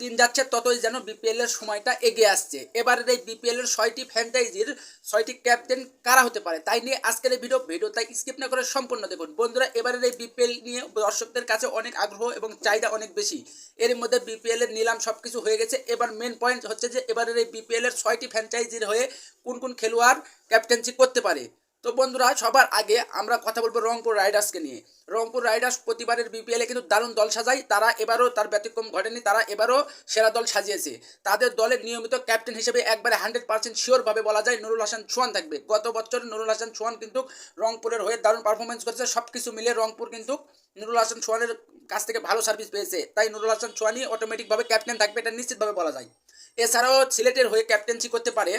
দিন যাচ্ছে ততই যেন বিপিএল এর সময়টা এগিয়ে আসছে। এবারের এই বিপিএল এর 6টি ফ্র্যাঞ্চাইজির 6টি ক্যাপ্টেন কারা হতে পারে তাই নিয়ে আজকের এই ভিডিওটা স্কিপ না করে সম্পূর্ণ দেখুন। বন্ধুরা, এবারের এই বিপিএল নিয়ে দর্শকদের কাছে অনেক আগ্রহ এবং চাহিদা অনেক বেশি। এর মধ্যে বিপিএল এর নিলাম সবকিছু হয়ে গেছে। এবার মেন পয়েন্ট হচ্ছে যে এবারের এই বিপিএল এর 6টি ফ্র্যাঞ্চাইজির হয়ে কোন কোন খেলোয়াড় ক্যাপ্টেন্সি করতে পারে। তো বন্ধুরা, সবার আগে আমরা কথা বলবো রংপুর রাইডার্সকে নিয়ে। রংপুর রাইডার্স প্রতিবারের বিপিএলে কিন্তু দারুণ দল সাজায়, তারা এবারও তার ব্যতিক্রম ঘটেনি, তারা এবারও সেরা দল সাজিয়েছে। তাদের দলের নিয়মিত ক্যাপ্টেন হিসেবে একবারে 100% শিওরভাবে বলা যায় নুরুল হাসান চৌহান থাকবে। গত বছর নুরুল হাসান চৌহান কিন্তু রংপুরের হয়ে দারুণ পারফরমেন্স করেছে। সব কিছু মিলে রংপুর কিন্তু নুরুল হাসান চৌহানের কাছ থেকে ভালো সার্ভিস পেয়েছে, তাই নুরুল হাসান চৌহানই অটোমেটিকভাবে ক্যাপ্টেন থাকবে, এটা নিশ্চিতভাবে বলা যায়। এছাড়াও সিলেটের হয়ে ক্যাপ্টেন্সি করতে পারে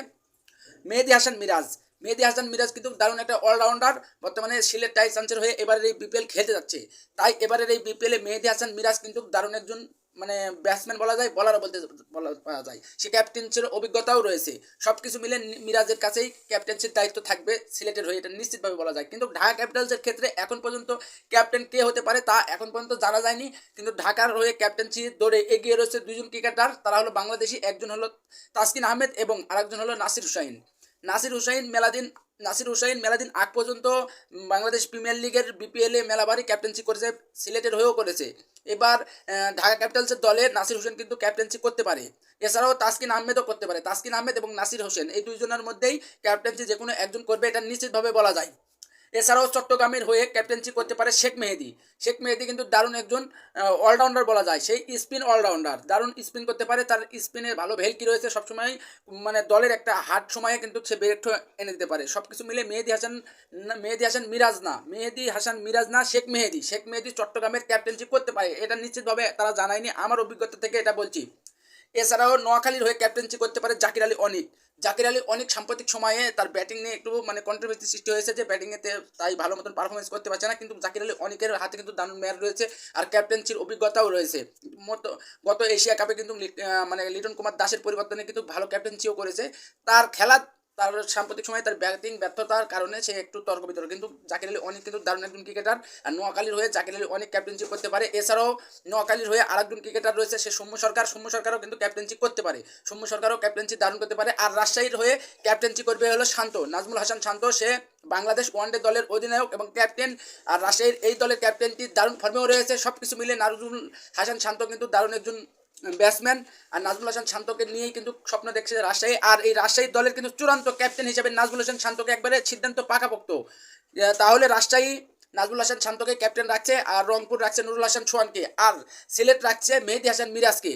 মেহেদী হাসান মিরাজ। মেহেদী হাসান মিরাজ কিন্তু দারুণ একটা অলরাউন্ডার, বর্তমানে সিলেট টাইটান্সের হয়ে এবারের এই বিপিএল খেলতে যাচ্ছে। তাই এবারের এই বিপিএলে মেহেদী হাসান মিরাজ কিন্তু দারুণ একজন মানে ব্যাটসম্যান বলা যায়, বলারও বলা যায়। সে ক্যাপ্টেন্সির অভিজ্ঞতাও রয়েছে। সব কিছু মিলে মিরাজের কাছেই ক্যাপ্টেন্সির দায়িত্ব থাকবে সিলেটের হয়ে, এটা নিশ্চিতভাবে বলা যায়। কিন্তু ঢাকা ক্যাপিটালসের ক্ষেত্রে এখন পর্যন্ত ক্যাপ্টেন কে হতে পারে তা এখন পর্যন্ত জানা যায়নি। কিন্তু ঢাকার হয়ে ক্যাপ্টেন্সি দৌড়ে এগিয়ে রয়েছে দুজন ক্রিকেটার, তারা হলো বাংলাদেশি। একজন হলো তাসকিন আহমেদ এবং আরেকজন হলো নাসির হুসাইন। নাসির হুসাইন মেলাদিন আগ পর্যন্ত বাংলাদেশ প্রিমিয়ার লিগের বিপিএলে মেলাবারই ক্যাপ্টেন্সি করেছে, সিলেটের হয়েও করেছে। এবার ঢাকা ক্যাপিটালসের দলে নাসির হোসেন কিন্তু ক্যাপ্টেন্সি করতে পারে। এছাড়াও তাসকিন আহমেদও করতে পারে। তাসকিন আহমেদ এবং নাসির হোসেন এই দুইজনের মধ্যেই ক্যাপ্টেন্সি যে কোনো একজন করবে, এটা নিশ্চিতভাবে বলা যায়। এছাড়াও চট্টগ্রামের হয়ে ক্যাপ্টেন্সি করতে পারে শেখ মেহেদী। শেখ মেহেদী কিন্তু দারুণ একজন অলরাউন্ডার বলা যায়, সেই স্পিন অলরাউন্ডার, দারুণ স্পিন করতে পারে, তার স্পিনের ভালো ভেলকি রয়েছে। সবসময় মানে দলের একটা হার্ড সময়ে কিন্তু সে ব্রেক এনে দিতে পারে। সব কিছু মিলে মেহেদী হাসান মিরাজ না শেখ মেহেদী চট্টগ্রামের ক্যাপ্টেন্সি করতে পারে, এটা নিশ্চিতভাবে তারা জানায়নি, আমার অভিজ্ঞতা থেকে এটা বলছি। এছাড়াও নোয়াখালীর হয়ে ক্যাপ্টেন্সি করতে পারে জাকির আলী অনিক। জাকির আলী অনেক সাম্প্রতিক সময়ে তার ব্যাটিং নিয়ে একটু মানে কন্ট্রোভার্সি সৃষ্টি হয়েছে, যে ব্যাটিংয়েতে তাই ভালো মতন পারফরমেন্স করতে পারছে না। কিন্তু জাকির আলী অনেকের হাতে কিন্তু দারুণ মেয়াদ রয়েছে আর ক্যাপ্টেন্সির অভিজ্ঞতাও রয়েছে। গত এশিয়া কাপে কিন্তু মানে লিটন কুমার দাসের পরিবর্তনে কিন্তু ভালো ক্যাপ্টেন্সিও করেছে। তার সাম্প্রতিক সময়ে তার ব্যাটিং ব্যর্থতার কারণে সে একটু তর্ক বিতর্ক, কিন্তু জাকির আলী অনেক কিন্তু দারুণ একজন ক্রিকেটার। আর নোয়াখালীর হয়ে জাকির আলী অনেক ক্যাপ্টেন্সি করতে পারে। এছাড়াও নোয়াখালীর হয়ে আরেকজন ক্রিকেটার রয়েছে, সে সৌম্য সরকারও কিন্তু ক্যাপ্টেন্সি করতে পারে। সৌম্য সরকারও ক্যাপ্টেন্সি দারুণ করতে পারে। আর রাজশাহীর হয়ে ক্যাপ্টেন্সি করবে হলো নাজমুল হাসান শান্ত, সে বাংলাদেশ ওয়ানডে দলের অধিনায়ক এবং ক্যাপ্টেন। আর রাজশাহীর এই দলের ক্যাপ্টেনটি দারুণ ফর্মেও রয়েছে। সব কিছু মিলে নাজমুল হাসান শান্ত কিন্তু দারুণ একজন ব্যাটসম্যান। আর নাজমুল হাসান শান্তকে নিয়েই কিন্তু স্বপ্ন দেখছে রাজশাহী। আর এই রাজশাহী দলের কিন্তু চূড়ান্ত ক্যাপ্টেন হিসেবে নাজমুল হাসান শান্তকে একবারে সিদ্ধান্ত পাকাপোক্ত। তাহলে রাজশাহী নাজমুল হাসান শান্তকে ক্যাপ্টেন রাখছে, আর রংপুর রাখছে নুরুল হাসান চৌহানকে, আর সিলেট রাখছে মেহেদী হাসান মিরাজকে।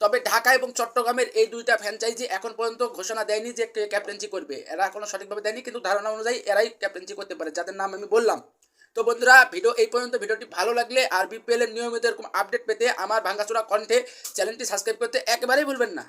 তবে ঢাকা এবং চট্টগ্রামের এই দুইটা ফ্র্যাঞ্চাইজি এখন পর্যন্ত ঘোষণা দেয়নি যে ক্যাপ্টেন্সি করবে, এরা এখনো সঠিকভাবে দেয়নি, কিন্তু ধারণা অনুযায়ী এরাই ক্যাপ্টেন্সি করতে পারে, যাদের নাম আমি বললাম। তো বন্ধুরা, ভিডিও এই পর্যন্ত। ভিডিওটি ভালো লাগলে আর বিপিএল এর নিয়মিত এরকম আপডেট পেতে আমার ভাঙ্গাচোরা কণ্ঠে চ্যানেলটি সাবস্ক্রাইব করতে একেবারেই ভুলবেন না।